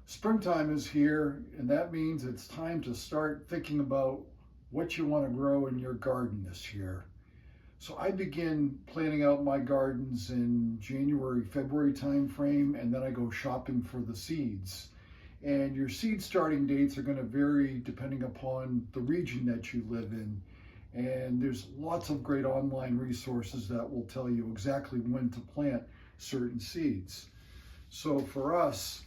Springtime is here, and that means it's time to start thinking about what you want to grow in your garden this year. So I begin planning out my gardens in January, February timeframe, and then I go shopping for the seeds. And your seed starting dates are going to vary depending upon the region that you live in. And there's lots of great online resources that will tell you exactly when to plant certain seeds. So for us,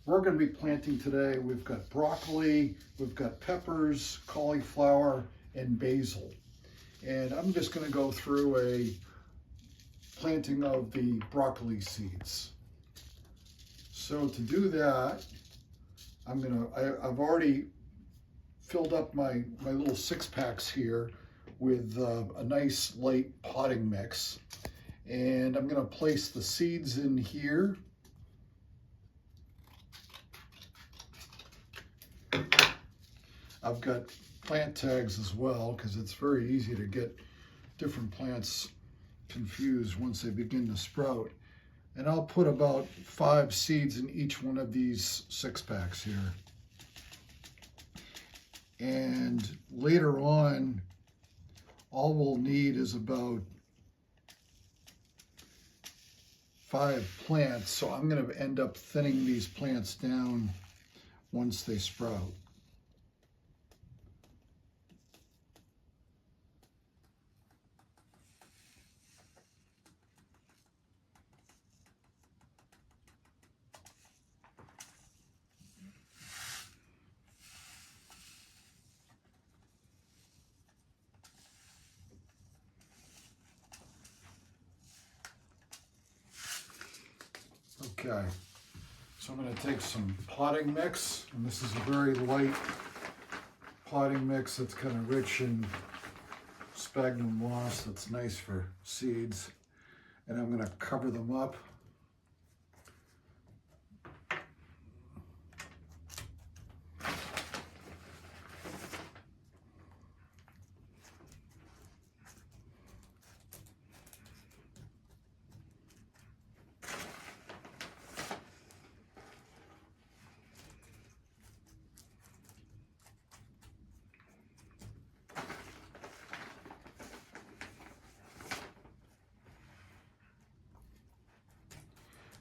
we're going to be planting today. We've got broccoli, we've got peppers, cauliflower, and basil. And I'm just going to go through a planting of the broccoli seeds. So to do that, I've already filled up my little 6-packs here with a nice light potting mix. And I'm going to place the seeds in here. I've got plant tags as well because it's very easy to get different plants confused once they begin to sprout. And I'll put about 5 seeds in each one of these 6-packs here. And later on, all we'll need is about 5 plants. So I'm going to end up thinning these plants down once they sprout. Okay, so I'm going to take some potting mix, and this is a very light potting mix that's kind of rich in sphagnum moss. That's nice for seeds. And I'm going to cover them up.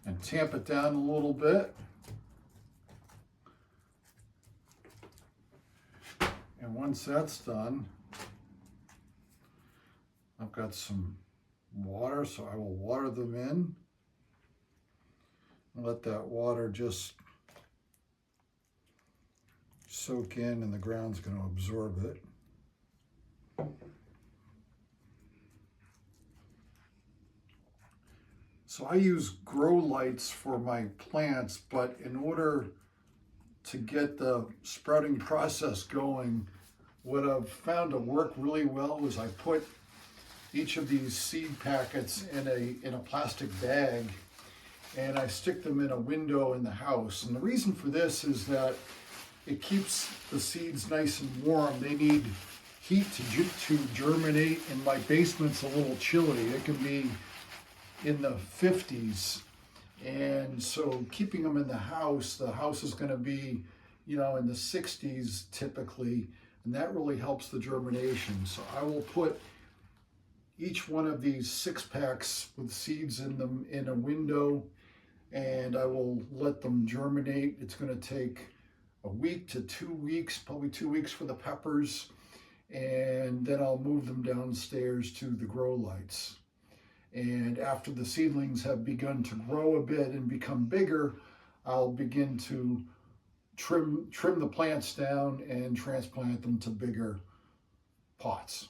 And tamp it down a little bit. And once that's done, I've got some water, so I will water them in. And let that water just soak in, and the ground's going to absorb it. So I use grow lights for my plants, but in order to get the sprouting process going, what I've found to work really well is I put each of these seed packets in a plastic bag, and I stick them in a window in the house. And the reason for this is it keeps the seeds nice and warm. They need heat to germinate, and my basement's a little chilly. It can be in the 50s, and so keeping them in the house is going to be, in the 60s typically, and that really helps the germination. So I will put each one of these 6-packs with seeds in them in a window, and I will let them germinate. It's going to take a week to 2 weeks, probably 2 weeks for the peppers, and then I'll move them downstairs to the grow lights. And after the seedlings have begun to grow a bit and become bigger, I'll begin to trim the plants down and transplant them to bigger pots.